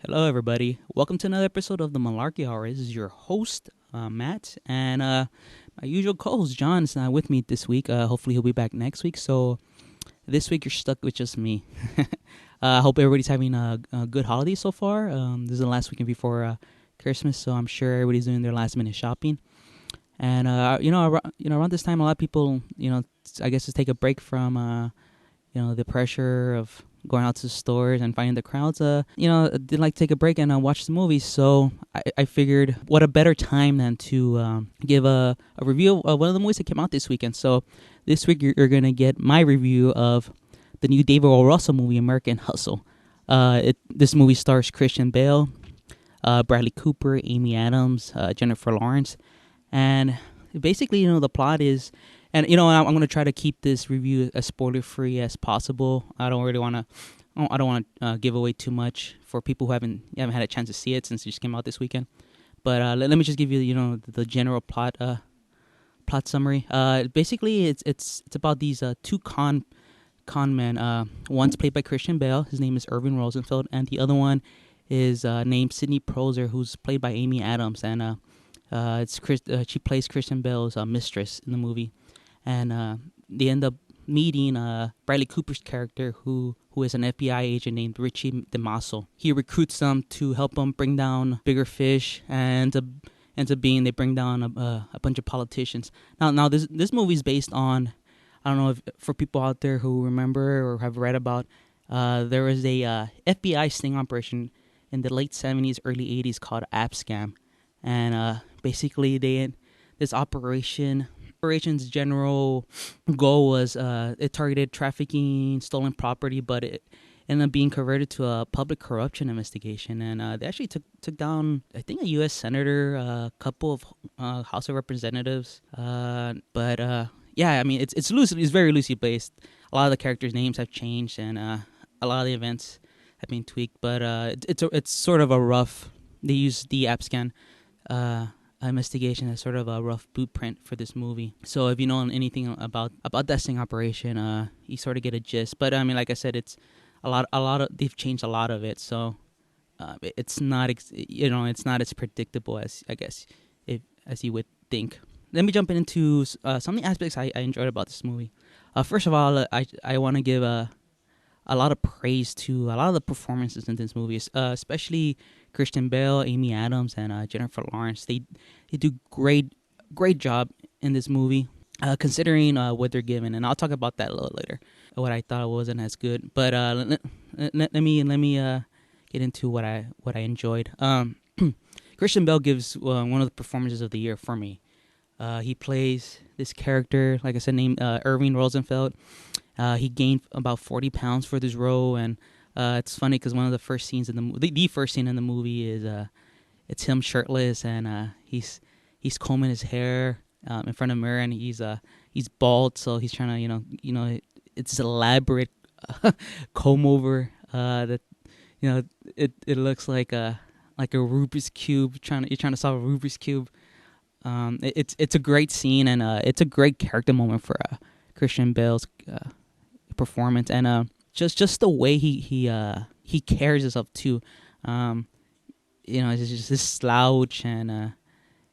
Hello, everybody. Welcome to another episode of the Malarkey Hour. This is your host, Matt, and my usual co-host, John, is not with me this week. Hopefully, he'll be back next week. So this week, you're stuck with just me. I hope everybody's having a good holiday so far. This is the last weekend before Christmas, so I'm sure everybody's doing their last-minute shopping. And around this time, a lot of people, I guess, just take a break from the pressure of going out to stores and finding the crowds. They like to take a break and watch the movies. So I figured, what a better time than to give a review of one of the movies that came out this weekend. So this week you're gonna get my review of the new David O. Russell movie, American Hustle. This movie stars Christian Bale, Bradley Cooper, Amy Adams, Jennifer Lawrence, and basically, the plot is. And I'm going to try to keep this review as spoiler free as possible. I don't want to give away too much for people who haven't had a chance to see it since it just came out this weekend. But let me just give you the general plot summary. Basically, it's about these two con men. One's played by Christian Bale. His name is Irving Rosenfeld, and the other one is named Sidney Proser, who's played by Amy Adams, and she plays Christian Bale's mistress in the movie. And they end up meeting Bradley Cooper's character, who is an FBI agent named Richie DeMasso. He recruits them to help him bring down bigger fish, and ends up being they bring down a bunch of politicians. Now this movie is based on, I don't know if for people out there who remember or have read about, there was a FBI sting operation in the late 70s, early 80s called Abscam, and basically this operation's general goal was it targeted trafficking, stolen property, but it ended up being converted to a public corruption investigation. And they actually took down, I think, a U.S. senator, a couple of House of Representatives. But yeah, I mean, it's very loosely based. A lot of the characters' names have changed, and a lot of the events have been tweaked. But it's sort of a rough. They use the AppScan investigation as sort of a rough blueprint for this movie. So if you know anything about that sting operation, you sort of get a gist. But I mean, like I said, it's a lot of they've changed a lot of it. So it's not it's not as predictable as, I guess, as you would think. Let me jump into some of the aspects I enjoyed about this movie. First of all, I want to give a lot of praise to a lot of the performances in this movie, especially Christian Bale, Amy Adams, and Jennifer Lawrence. They do great job in this movie, considering what they're given, and I'll talk about that a little later. What I thought wasn't as good, but let me get into what I enjoyed. Christian Bale gives one of the performances of the year for me. He plays this character, like I said, named Irving Rosenfeld. He gained about 40 pounds for this role, and it's funny because one of the first scenes in the first scene in the movie is it's him shirtless, and he's combing his hair in front of a mirror, and he's bald, so he's trying to it's elaborate comb over that it looks like a Rubik's cube. You're trying to solve a Rubik's cube. It's a great scene, and it's a great character moment for Christian Bale's performance, and just the way he carries himself too. It's just his slouch, and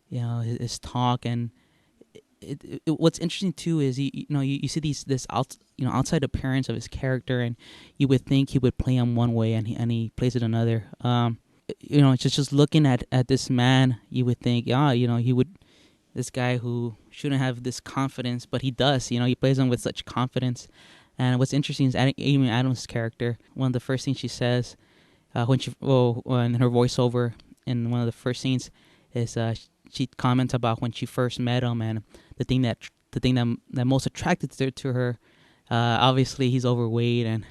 his talk, and what's interesting too is you see this outside appearance of his character, and you would think he would play him one way, and he plays it another. Just looking at this man, you would think, he would. This guy who shouldn't have this confidence, but he does. He plays him with such confidence. And what's interesting is Amy Adams' character. One of the first things she says in her voiceover in one of the first scenes is she comments about when she first met him, and the thing that most attracted to her. Obviously, he's overweight and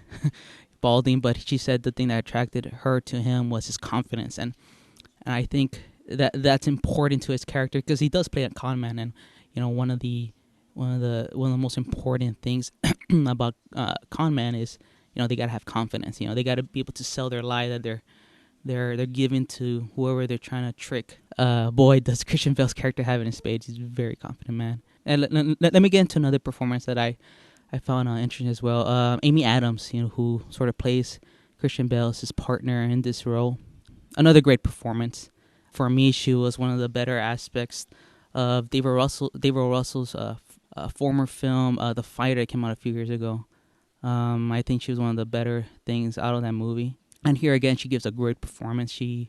balding, but she said the thing that attracted her to him was his confidence, and I think that's important to his character because he does play a con man, and one of the most important things about con man is they gotta have confidence. They gotta be able to sell their lie that they're giving to whoever they're trying to trick. Boy, does Christian Bale's character have it in spades. He's a very confident man. And let me get into another performance that I found interesting as well. Amy Adams, who sort of plays Christian Bale as his partner in this role. another great performance. For me, she was one of the better aspects of David Russell's former film, The Fighter, came out a few years ago. I think she was one of the better things out of that movie. And here again, she gives a great performance. She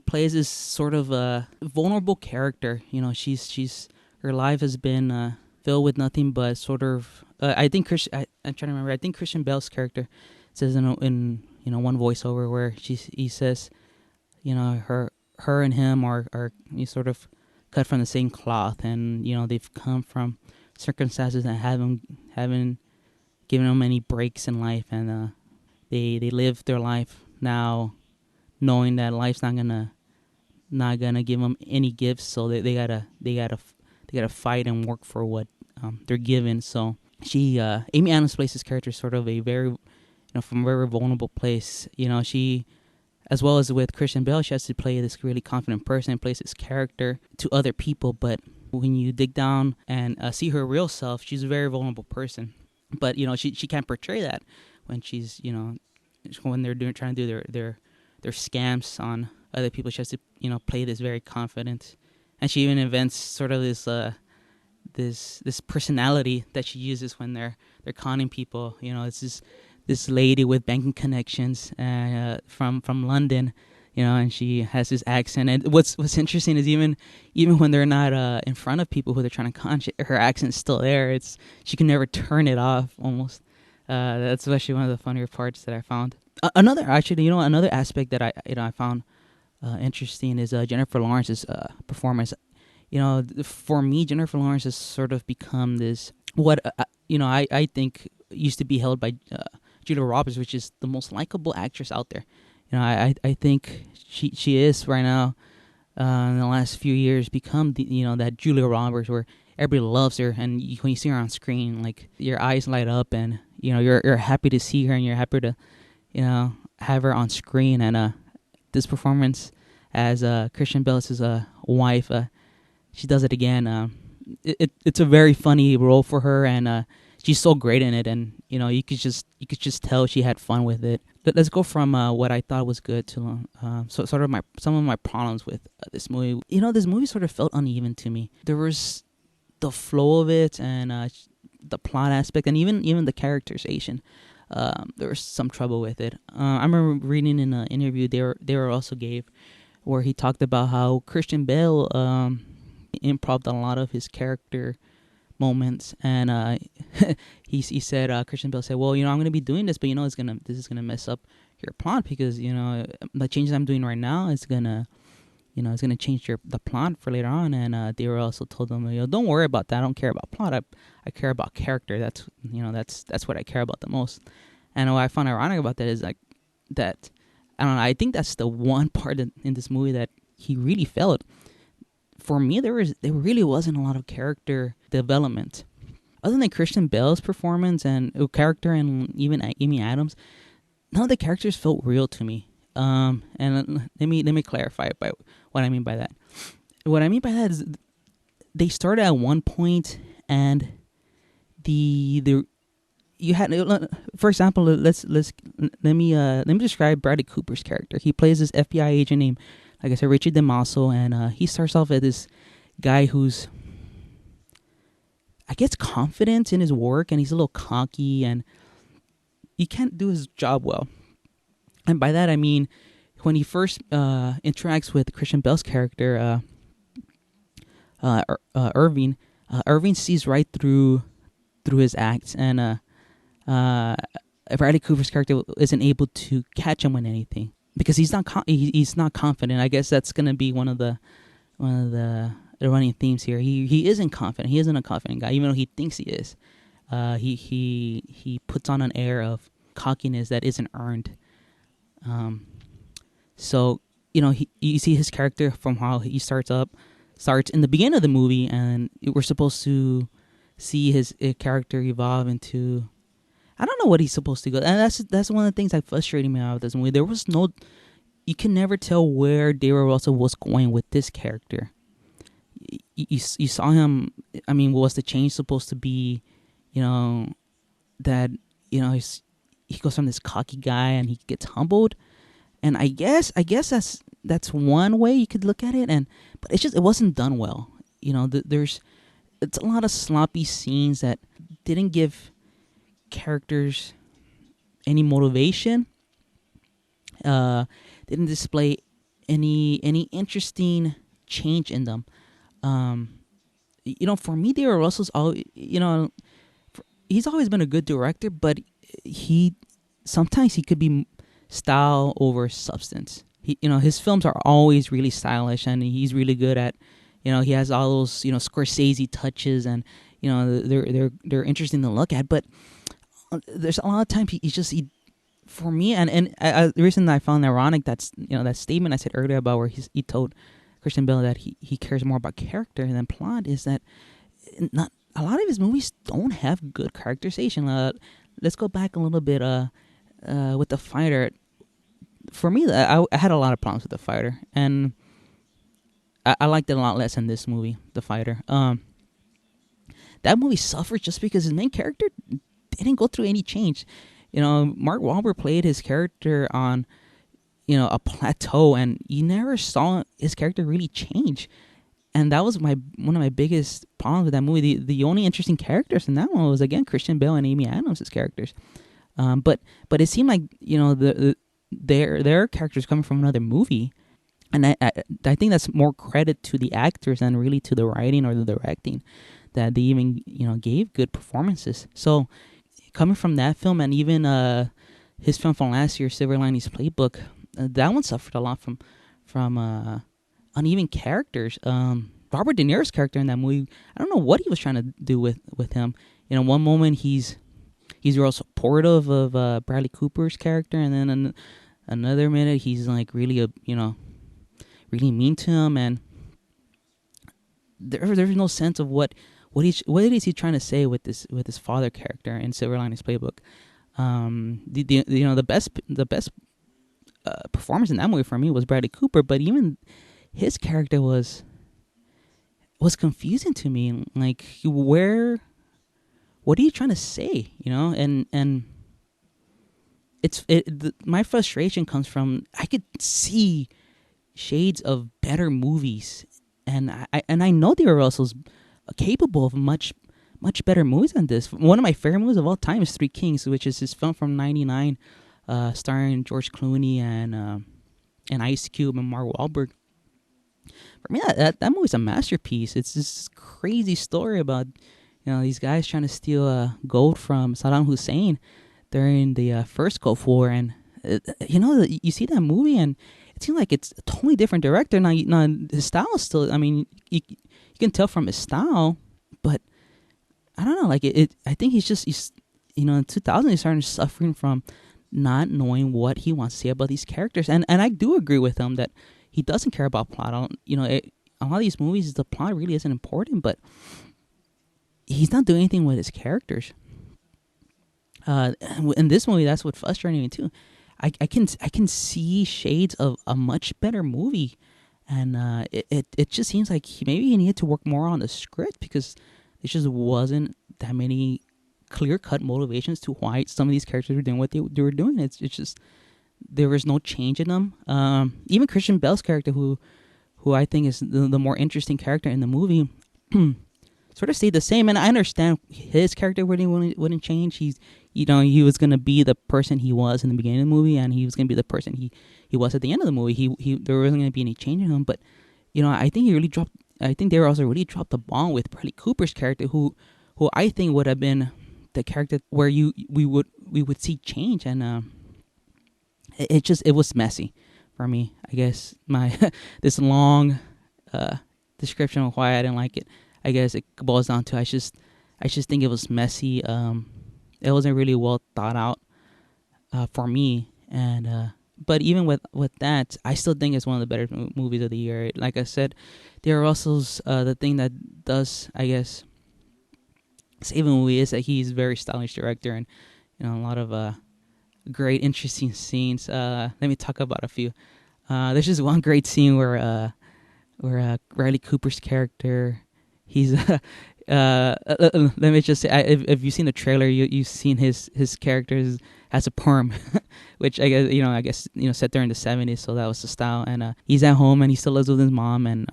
plays this sort of a vulnerable character. You know, she's her life has been filled with nothing but sort of. I think I'm trying to remember. I think Christian Bale's character says in one voiceover where he says, her and him are you sort of cut from the same cloth, and they've come from circumstances that haven't given them any breaks in life, and they live their life now knowing that life's not gonna give them any gifts, so they gotta fight and work for what they're given. So Amy Adams plays this character sort of a very from a very vulnerable place. She, as well as with Christian Bale, she has to play this really confident person and plays this character to other people. But when you dig down and see her real self, she's a very vulnerable person. But she can't portray that when she's when they're trying to do their scams on other people. She has to play this very confident, and she even invents sort of this personality that she uses when they're conning people. It's this lady with banking connections from London, and she has this accent. And what's interesting is even when they're not in front of people who they're trying to con, her accent's still there. She can never turn it off. Almost. That's actually one of the funnier parts that I found. Another aspect that I found interesting is Jennifer Lawrence's performance. For me, Jennifer Lawrence has sort of become this what I think used to be held by Julia Roberts, which is the most likable actress out there. I think she is right now in the last few years become that Julia Roberts where everybody loves her, and when you see her on screen, like your eyes light up, and you're happy to see her, and you're happy to have her on screen. And this performance as Christian Bale's wife, she does it again. It's a very funny role for her, and she's so great in it, and you could just tell she had fun with it. Let's go from what I thought was good to sort of some of my problems with this movie. This movie sort of felt uneven to me. There was the flow of it, and the plot aspect, and even the characterization. There was some trouble with it. I remember reading in an interview they were also gave, where he talked about how Christian Bale improv'd a lot of his character moments, and he said Christian Bale said, well, I'm going to be doing this, but this is gonna mess up your plot, because the changes I'm doing right now is gonna change the plot for later on. And they were also told them, don't worry about that. I don't care about plot. I care about character. That's that's what I care about the most. And what I found ironic about that is like that. I don't know. I think that's the one part in this movie that he really failed. For me, there really wasn't a lot of character development, other than Christian Bale's performance and character, and even Amy Adams. None of the characters felt real to me. And let me clarify by what I mean by that. What I mean by that is they started at one point, and you had, for example, let me describe Bradley Cooper's character. He plays this FBI agent named, like I said, Richard DeMaso, and he starts off as this guy who's, I guess, confident in his work, and he's a little cocky, and he can't do his job well. And by that I mean, when he first interacts with Christian Bale's character, Irving, Irving sees right through his acts, and Bradley Cooper's character isn't able to catch him on anything because he's not confident. I guess that's gonna be one of the running themes here. He isn't confident. He isn't a confident guy, even though he thinks he is. He puts on an air of cockiness that isn't earned. So you see his character from how he starts in the beginning of the movie, and we're supposed to see his character evolve into, I don't know what he's supposed to go. And that's one of the things that frustrated me about this movie. There was you can never tell where David Russell was going with this character. You saw him. I mean, was the change supposed to be, that he goes from this cocky guy and he gets humbled, And I guess that's one way you could look at it. And but it wasn't done well. There's it's a lot of sloppy scenes that didn't give characters any motivation. Uh, didn't display any interesting change in them. Um, for me, David Russell's he's always been a good director, but he sometimes he could be style over substance. His films are always really stylish, and he's really good at, he has all those Scorsese touches, and they're interesting to look at. But there's a lot of times he for me, and the reason that I found ironic, that's that statement I said earlier about where he told Christian Bale that he cares more about character than plot, is that not a lot of his movies don't have good characterization. Let's go back a little bit. With The Fighter, for me, I had a lot of problems with The Fighter, and I liked it a lot less in this movie, The Fighter. That movie suffers just because his main character didn't go through any change. Mark Wahlberg played his character on, a plateau, and you never saw his character really change. And that was one of my biggest problems with that movie. The only interesting characters in that one was, again, Christian Bale and Amy Adams' characters. But it seemed like their characters coming from another movie, and I think that's more credit to the actors than really to the writing or the directing, that they even gave good performances. So coming from that film, and even his film from last year, Silver Linings Playbook, that one suffered a lot from uneven characters. Robert De Niro's character in that movie, I don't know what he was trying to do with him. One moment he's real supportive of Bradley Cooper's character, and then another minute he's like really really mean to him, and there's no sense of what is he trying to say with his father character in Silver Linings Playbook. The best performance in that movie for me was Bradley Cooper, but even his character was confusing to me. Like, what are you trying to say? And my frustration comes from, I could see shades of better movies, and I know David Russell's capable of much better movies than this. One of my favorite movies of all time is Three Kings, which is his film from '99, starring George Clooney and Ice Cube and Mark Wahlberg. For me, that movie's a masterpiece. It's this crazy story about these guys trying to steal gold from Saddam Hussein during the first Gulf War, and you see that movie, and it seems like it's a totally different director. Now his style is still, I mean, you can tell from his style, but I don't know, like I think he's in 2000 he's starting suffering from not knowing what he wants to say about these characters, and I do agree with him that he doesn't care about plot. A lot of these movies, the plot really isn't important, but he's not doing anything with his characters. In this movie, that's what frustrated me too. I can see shades of a much better movie, and it just seems like maybe he needed to work more on the script, because there just wasn't that many clear cut motivations to why some of these characters were doing what they were doing. It's just there was no change in them. Even Christian Bale's character, who I think is the more interesting character in the movie, sort of stayed the same. And I understand his character wouldn't change. He was gonna be the person he was in the beginning of the movie, and he was gonna be the person he was at the end of the movie. There wasn't gonna be any change in him. But I think they were also really dropped the ball with Bradley Cooper's character, who I think would have been the character where we would see change, and it was messy for me. I guess my this long description of why I didn't like it, I guess it boils down to I just think it was messy. It wasn't really well thought out for me, and but even with that, I still think it's one of the better movies of the year. Like I said, David Russell's the thing that does, I guess, save a movie is that he's a very stylish director, and a lot of great, interesting scenes. Let me talk about a few. There's just one great scene where Riley Cooper's character, he's let me just say, if you've seen the trailer, you've seen his character has a perm, which I guess set there in the '70s, so that was the style. And he's at home and he still lives with his mom, and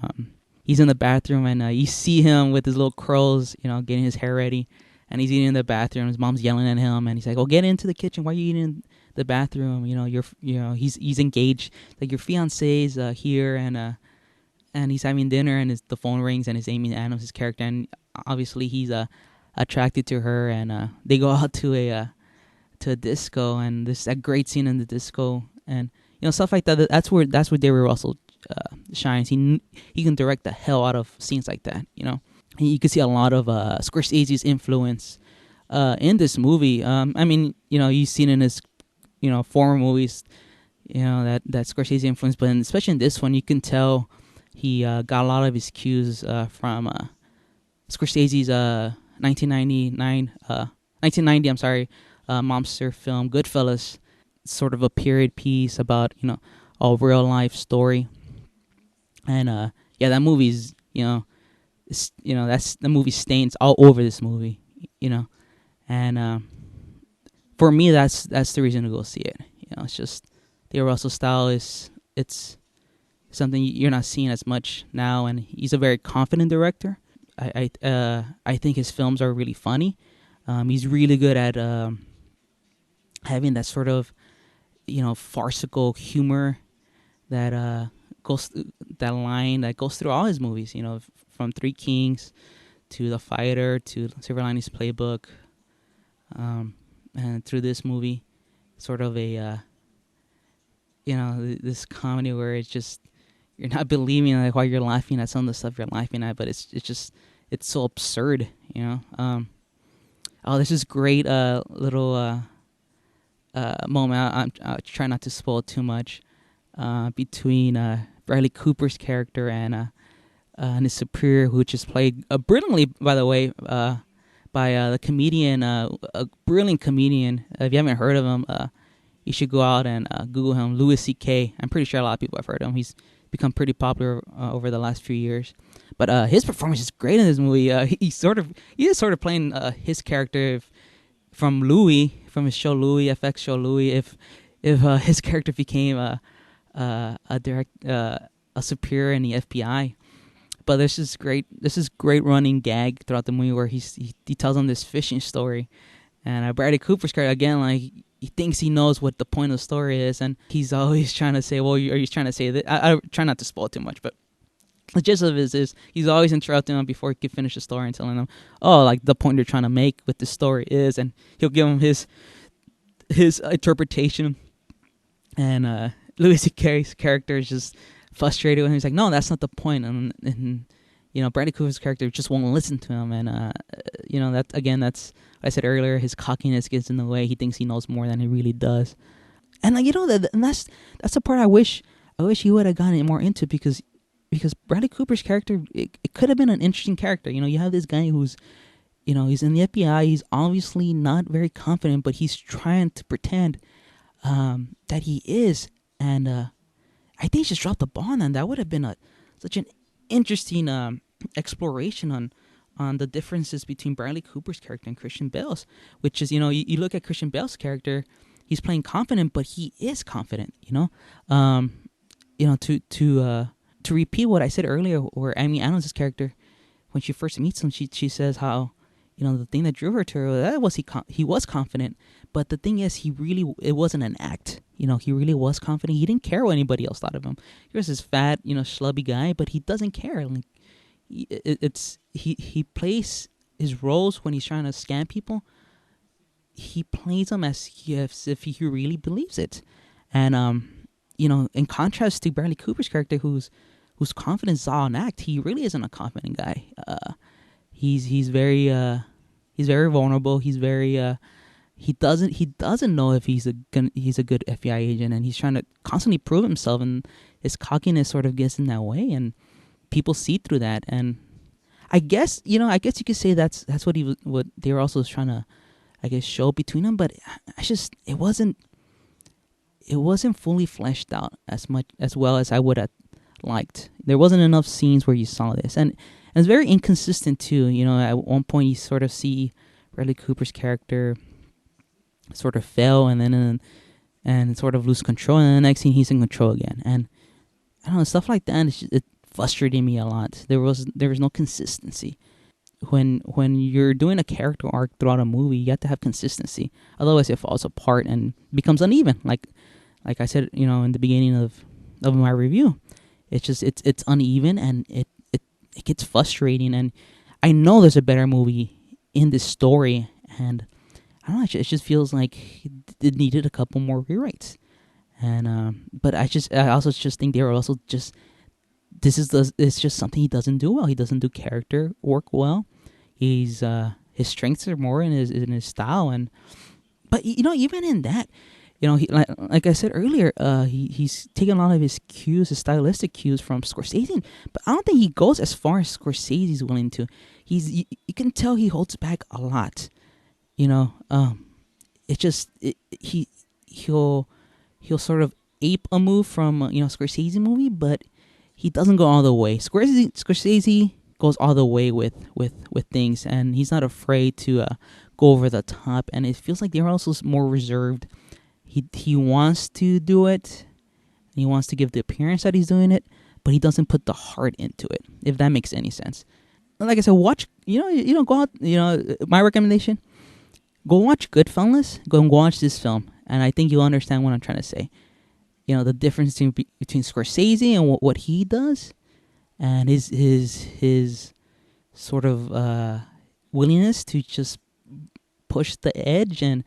he's in the bathroom, and you see him with his little curls, getting his hair ready, and he's eating in the bathroom. His mom's yelling at him, and he's like, "Oh, get into the kitchen. Why are you eating in the bathroom? He's engaged. Like, your fiance's here, and he's having dinner, and the phone rings, and it's Amy Adams' character, and obviously he's attracted to her, and they go out to a disco, and there's that great scene in the disco, and stuff like that. That's where David Russell shines. He can direct the hell out of scenes like that. And you can see a lot of Scorsese's influence in this movie. I mean, you've seen in his former movies, that Scorsese influence, but especially in this one, you can tell he got a lot of his cues from Scorsese's 1990 monster film Goodfellas, sort of a period piece about a real life story. And that movie's that's the movie stains all over this movie, and for me that's the reason to go see it. It's just the Russell style it's something you're not seeing as much now, and he's a very confident director. I think his films are really funny. He's really good at having that sort of farcical humor that goes that line that goes through all his movies. From Three Kings to The Fighter to Silver Linings Playbook, and through this movie, sort of a this comedy where it's just you're not believing like why you're laughing at some of the stuff you're laughing at, but it's so absurd. This is great little moment. I try not to spoil too much between Bradley Cooper's character and his superior, which is played brilliantly, by the way, by the comedian, a brilliant comedian. If you haven't heard of him, you should go out and Google him, Louis C.K. I'm pretty sure a lot of people have heard of him. He's become pretty popular over the last few years. But his performance is great in this movie. He's sort of playing his character from Louis, from his show Louis, FX show Louis. If his character became a superior in the FBI. But this is great running gag throughout the movie where he tells them this fishing story, and Bradley Cooper's character again, like, he thinks he knows what the point of the story is, and he's always trying to say, well, are you trying to say that? I try not to spoil too much, but the gist of it is he's always interrupting him before he can finish the story and telling them, oh, like, the point they're trying to make with the story is, and he'll give him his interpretation, and Louis C.K.'s character is just frustrated when he's like, no, that's not the point, and Bradley Cooper's character just won't listen to him, and that's what I said earlier, his cockiness gets in the way. He thinks he knows more than he really does, and that's the part I wish he would have gotten more into, because Bradley Cooper's character, it could have been an interesting character. You have this guy who's he's in the FBI. He's obviously not very confident, but he's trying to pretend that he is, and I think he just dropped the ball on that. That would have been such an interesting exploration on the differences between Bradley Cooper's character and Christian Bale's, which is, you look at Christian Bale's character, he's playing confident, but he is confident, to repeat what I said earlier, where Amy Adams' character, when she first meets him, she says how, the thing that drew her to her, that was he was confident, but the thing is, it wasn't an act. He really was confident. He didn't care what anybody else thought of him. He was this fat, schlubby guy, but he doesn't care. Like, he plays his roles when he's trying to scam people. He plays them as if he really believes it, and in contrast to Bradley Cooper's character, whose confidence is all an act. He really isn't a confident guy. He's very vulnerable. He's very he doesn't know if he's a good FBI agent, and he's trying to constantly prove himself, and his cockiness sort of gets in that way, and people see through that. And I guess you could say that's what they were also trying to, I guess, show between them, but it wasn't fully fleshed out as well as I would have liked. There wasn't enough scenes where you saw this, and and it's very inconsistent too. At one point you sort of see Bradley Cooper's character sort of fail, and sort of lose control, and the next scene he's in control again. And I don't know, stuff like that. It frustrated me a lot. There was no consistency. When you're doing a character arc throughout a movie, you have to have consistency. Otherwise, it falls apart and becomes uneven. Like I said, in the beginning of my review, it's uneven, and it gets frustrating. And I know there's a better movie in this story, and I don't know. It just feels like it needed a couple more rewrites. And but I also just think they were also just it's just something he doesn't do well. He doesn't do character work well. His strengths are more in his style, but even in that, like I said earlier, he's taken a lot of his stylistic cues from Scorsese, but I don't think he goes as far as Scorsese's willing to. You can tell he holds back a lot. It just he'll sort of ape a move from Scorsese movie, but he doesn't go all the way. Scorsese goes all the way with things, and he's not afraid to go over the top. And it feels like they're also more reserved. He wants to do it. He wants to give the appearance that he's doing it, but he doesn't put the heart into it. If that makes any sense. Like I said, watch. Go out. My recommendation: go watch Goodfellas. Go and watch this film, and I think you'll understand what I'm trying to say. The difference between Scorsese and what he does, and his sort of willingness to just push the edge and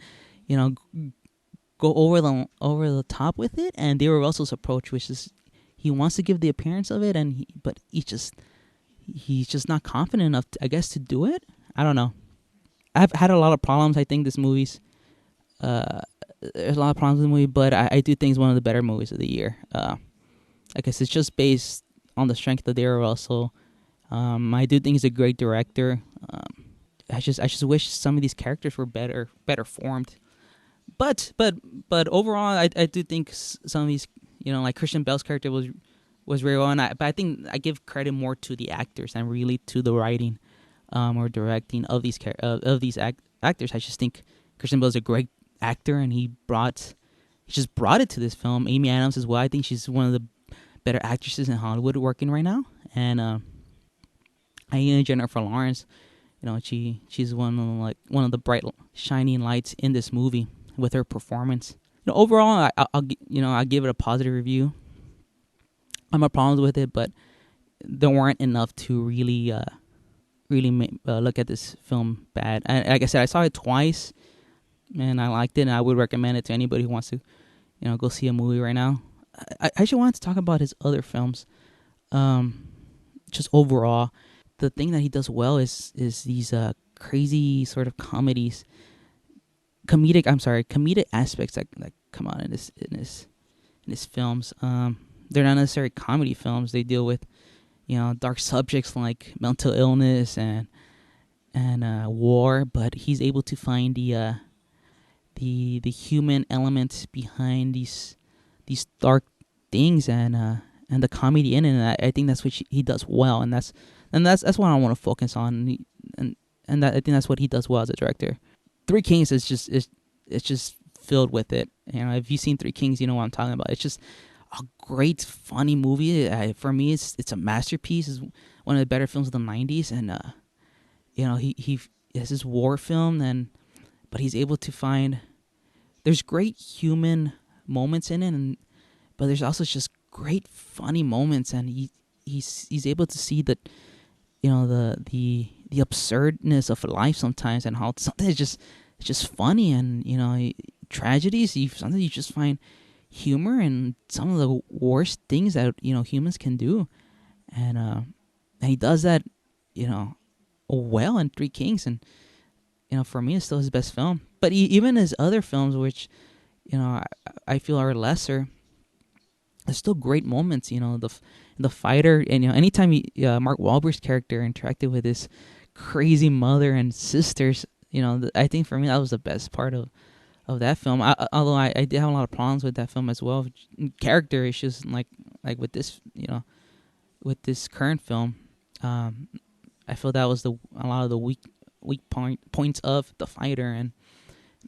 go over the top with it. And De La Russo's approach, which is he wants to give the appearance of it, but he's just not confident enough, I guess, to do it. I don't know. I've had a lot of problems. I think this movie's there's a lot of problems with the movie, but I do think it's one of the better movies of the year. I guess it's just based on the strength of Daryl Russell. I do think he's a great director. I just wish some of these characters were better formed. But overall, I do think some of these, like Christian Bale's character was very well, but I think I give credit more to the actors and really to the writing or directing of these actors. I just think Christian Bale's a great actor, and he just brought it to this film. Amy Adams as well. I think she's one of the better actresses in Hollywood working right now. And Jennifer Lawrence, she's one of the bright shining lights in this movie with her performance. Overall, I'll give it a positive review. I have problems with it, but there weren't enough to really look at this film bad. Like I said, I saw it twice, and I liked it, and I would recommend it to anybody who wants to, go see a movie right now. I actually wanted to talk about his other films. Just overall, the thing that he does well is these crazy sort of comedic aspects that come out in his films. They're not necessarily comedy films. They deal with dark subjects like mental illness and war, but he's able to find the human element behind these dark things and the comedy in it. And I think that's what he does well, and that's what I want to focus on, and I think that's what he does well as a director. Three Kings is just filled with it. If you've seen Three Kings, you know what I'm talking about. It's just a great, funny movie. For me, it's a masterpiece. It's one of the better films of the '90s, and he has this war film, but he's able to find there's great human moments in it, but there's also just great funny moments, and he's able to see that the absurdness of life sometimes, and how something is just funny, and tragedies. Sometimes you just find humor in some of the worst things that humans can do, and he does that well in Three Kings, and for me it's still his best film. But even his other films, which I feel are lesser, there's still great moments. The fighter, and anytime Mark Wahlberg's character interacted with his crazy mother and sisters, I think for me that was the best part of that film. Although I did have a lot of problems with that film as well, character issues like with this with this current film. I feel that was the a lot of the points of the fighter, and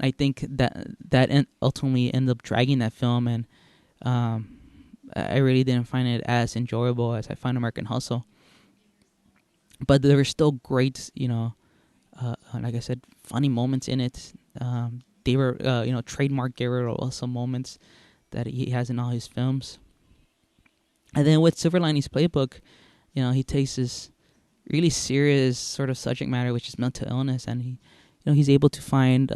I think that ultimately ended up dragging that film, and um, I really didn't find it as enjoyable as I find American Hustle. But there were still great, like I said, funny moments in it. They were, trademark Gabriel Russell moments that he has in all his films. And then with Silver Linings Playbook, he takes this really serious sort of subject matter, which is mental illness, and he's able to find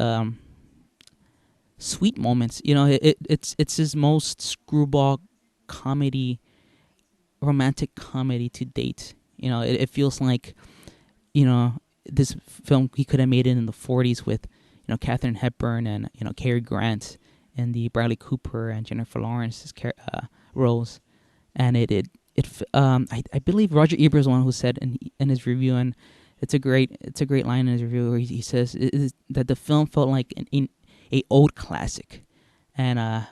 sweet moments. It's his most screwball comedy, romantic comedy to date. It feels like you know this film he could have made it in the 40s with Katharine Hepburn and Cary Grant and the Bradley Cooper and Jennifer Lawrence's roles, and I believe Roger Ebert is the one who said in his review, and it's a great line in his review where he says that the film felt like a old classic. And I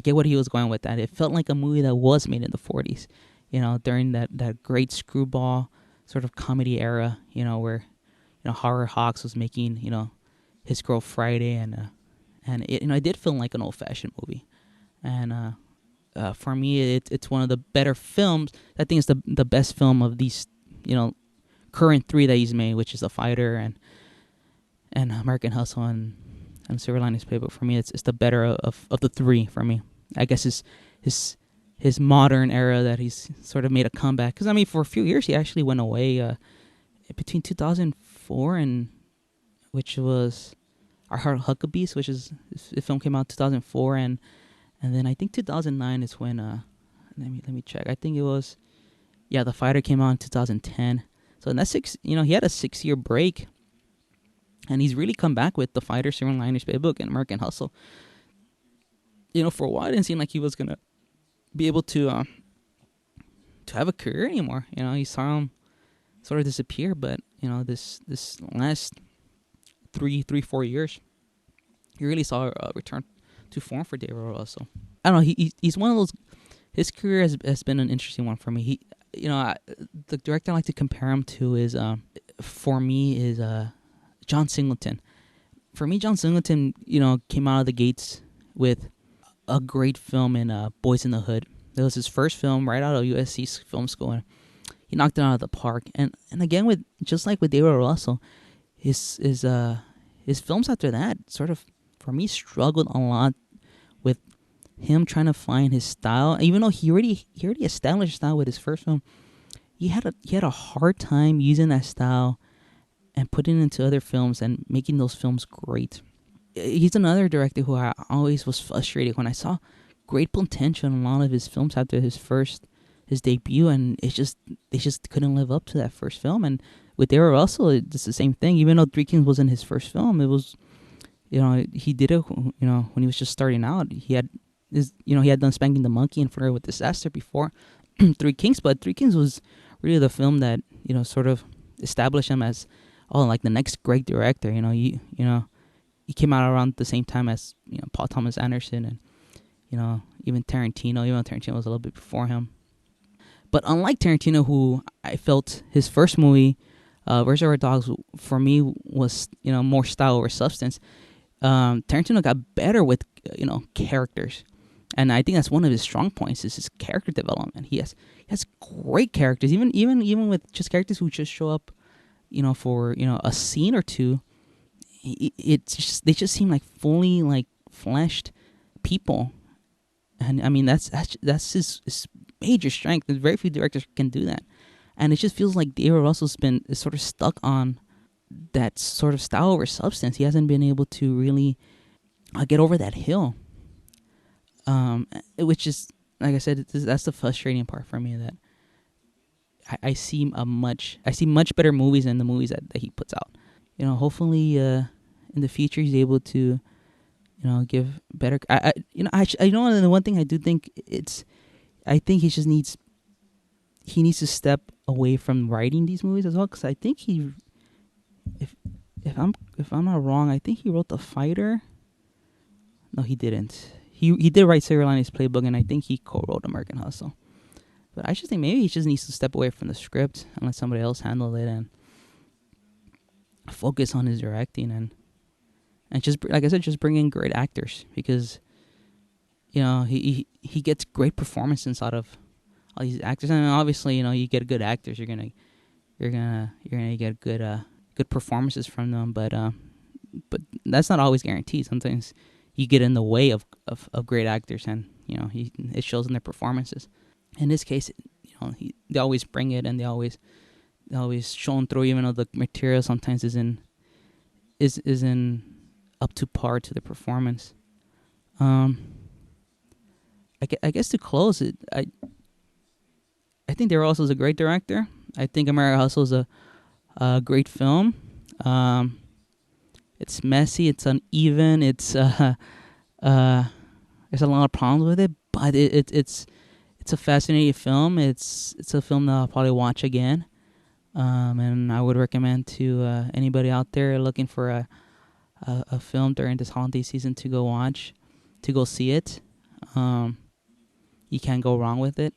get what he was going with that. It felt like a movie that was made in the 40s, during that great screwball sort of comedy era, where Howard Hawks was making His Girl Friday, and it did feel like an old fashioned movie. And for me, it's one of the better films. I think it's the best film of these current three that he's made, which is The Fighter and American Hustle and Silver Linings Playbook. For me, it's the better of the three for me. I guess his modern era that he's sort of made a comeback. Because, I mean, for a few years, he actually went away between 2004 and, which was Our Heart Huckabees, which is, the film came out in 2004. And then I think 2009 is when, let me check. I think it was, The Fighter came out in 2010. So in that he had a 6-year break. And he's really come back with The Fighter, Silver Linings Playbook, and American Hustle. For a while, it didn't seem like he was going to be able to have a career anymore. You saw him sort of disappear, but, this last 4 years, you really saw a return to form for David Russell. I don't know, he's one of those, his career has been an interesting one for me. The director I like to compare him to is, for me, is John Singleton. For me, John Singleton, came out of the gates with a great film in Boys in the Hood. It was his first film right out of USC film school, and he knocked it out of the park. And again, just like with David Russell, his films after that sort of, for me, struggled a lot with him trying to find his style. Even though he already established style with his first film, he had a hard time using that style and putting it into other films and making those films great. He's another director who I always was frustrated when I saw great potential in a lot of his films after his debut, and they just couldn't live up to that first film. And with David Russell, it's the same thing. Even though Three Kings wasn't his first film, it was, he did it, when he was just starting out. He had he had done Spanking the Monkey and Flirting with Disaster before Three Kings, but Three Kings was really the film that sort of established him as like the next great director. He came out around the same time as Paul Thomas Anderson and even Tarantino. Even though Tarantino was a little bit before him, but unlike Tarantino, who I felt his first movie, Reservoir Dogs, for me was more style over substance. Tarantino got better with characters, and I think that's one of his strong points is his character development. He has great characters, even with just characters who just show up for a scene or two. They just seem like fully like fleshed people, and I mean that's his major strength. There's very few directors can do that, and it just feels like David Russell's been sort of stuck on that sort of style over substance. He hasn't been able to really get over that hill, which is, like I said, that's the frustrating part for me, that I see much better movies than the movies that he puts out. Hopefully in the future he's able to give better. The one thing I do think I think he just needs to step away from writing these movies as well, because I think if I'm not wrong, I think he wrote The Fighter. No, he didn't. He did write Silver Linings Playbook, and I think he co-wrote American Hustle. But I just think maybe he just needs to step away from the script and let somebody else handle it and focus on his directing and just like I said, just bring in great actors because he gets great performances out of all these actors, and obviously you get good actors, you're gonna get good performances from them, but that's not always guaranteed. Sometimes you get in the way of great actors, and it shows in their performances. In this case, they always bring it, and they always show them through, even though the material sometimes isn't up to par to the performance. I guess to close it, I think Daryl Russell is a great director. I think American Hustle is a great film. It's messy, it's uneven, it's there's a lot of problems with it, but it's a fascinating film. It's a film that I'll probably watch again, and I would recommend to anybody out there looking for a film during this holiday season to go watch, to go see it. You can't go wrong with it.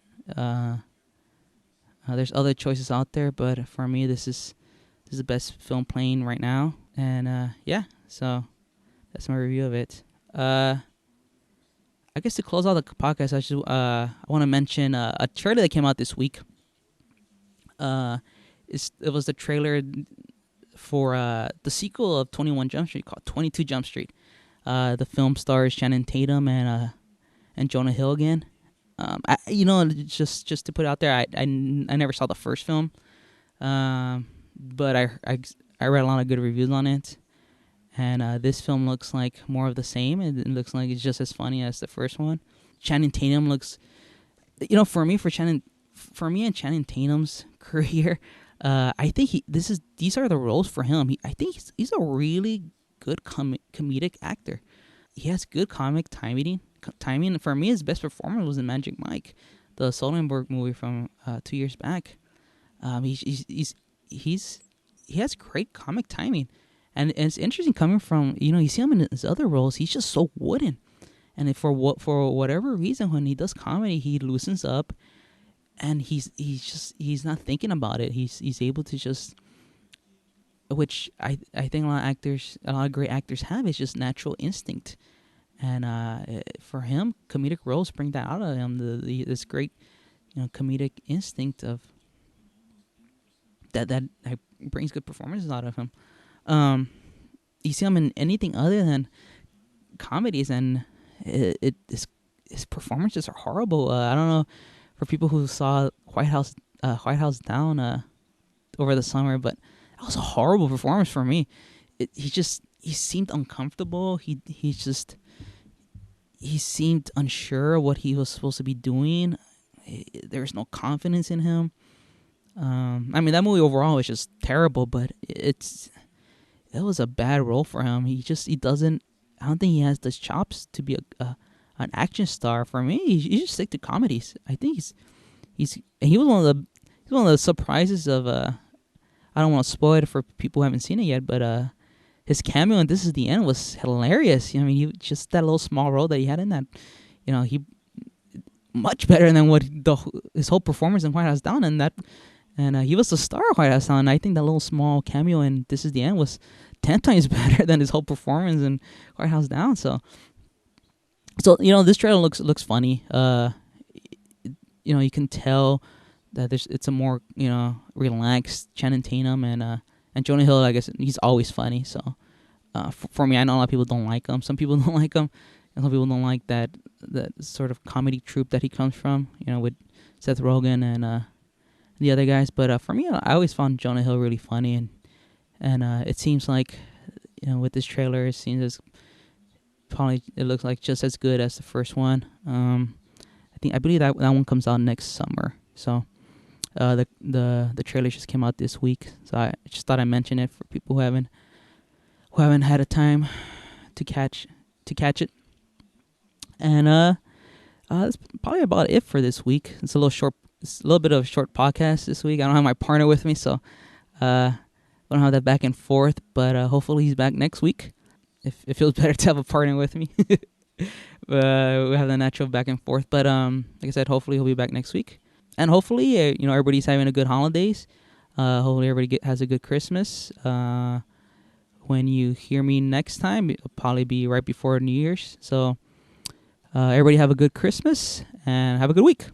There's other choices out there, but for me, this is the best film playing right now. And yeah, so that's my review of it. I guess to close out the podcast, I want to mention a trailer that came out this week. It was the trailer for the sequel of 21 Jump Street called 22 Jump Street. The film stars Channing Tatum and Jonah Hill again. Just to put it out there, I never saw the first film, but I read a lot of good reviews on it, and this film looks like more of the same. It looks like it's just as funny as the first one. Channing Tatum looks, for me and Channing Tatum's career, I think these are the roles for him. I think he's a really good comedic actor. He has good comic timing. For me, his best performance was in Magic Mike, the Soderbergh movie from 2 years back. He has great comic timing, and it's interesting coming from you see him in his other roles. He's just so wooden, and for whatever reason, when he does comedy, he loosens up, and he's not thinking about it. He's able to just, which I think a lot of great actors have, is just natural instinct. And for him, comedic roles bring that out of him. This great, comedic instinct of that brings good performances out of him. You see him in anything other than comedies, and his performances are horrible. I don't know for people who saw White House Down over the summer, but that was a horrible performance for me. He seemed uncomfortable. He seemed unsure of what he was supposed to be doing. There was no confidence in him. That movie overall was just terrible, but it was a bad role for him. He doesn't. I don't think he has the chops to be an action star. For me, he should stick to comedies. I think he was one of the surprises of. I don't want to spoil it for people who haven't seen it yet, but his cameo in This Is the End was hilarious. He just that little small role that he had in that. He much better than what his whole performance in White House Down, and he was the star of White House Down. And I think that little small cameo in This Is the End was 10 times better than his whole performance in White House Down. So this trailer looks funny. You can tell that it's a more relaxed Channing Tatum and Jonah Hill. I guess he's always funny. So for me, I know a lot of people don't like him. Some people don't like him, and some people don't like that sort of comedy troupe that he comes from. With Seth Rogen and the other guys. But for me, I always found Jonah Hill really funny, and it seems like with this trailer, it looks like just as good as the first one. I believe that one comes out next summer. So the trailer just came out this week. So I just thought I'd mention it for people who haven't had a time to catch it. And that's probably about it for this week. It's a little bit of a short podcast this week. I don't have my partner with me, so I don't have that back and forth. But hopefully he's back next week. It feels better to have a partner with me. We have the natural back and forth. But like I said, hopefully he'll be back next week. And hopefully, everybody's having a good holidays. Hopefully, everybody has a good Christmas. When you hear me next time, it'll probably be right before New Year's. So, everybody have a good Christmas and have a good week.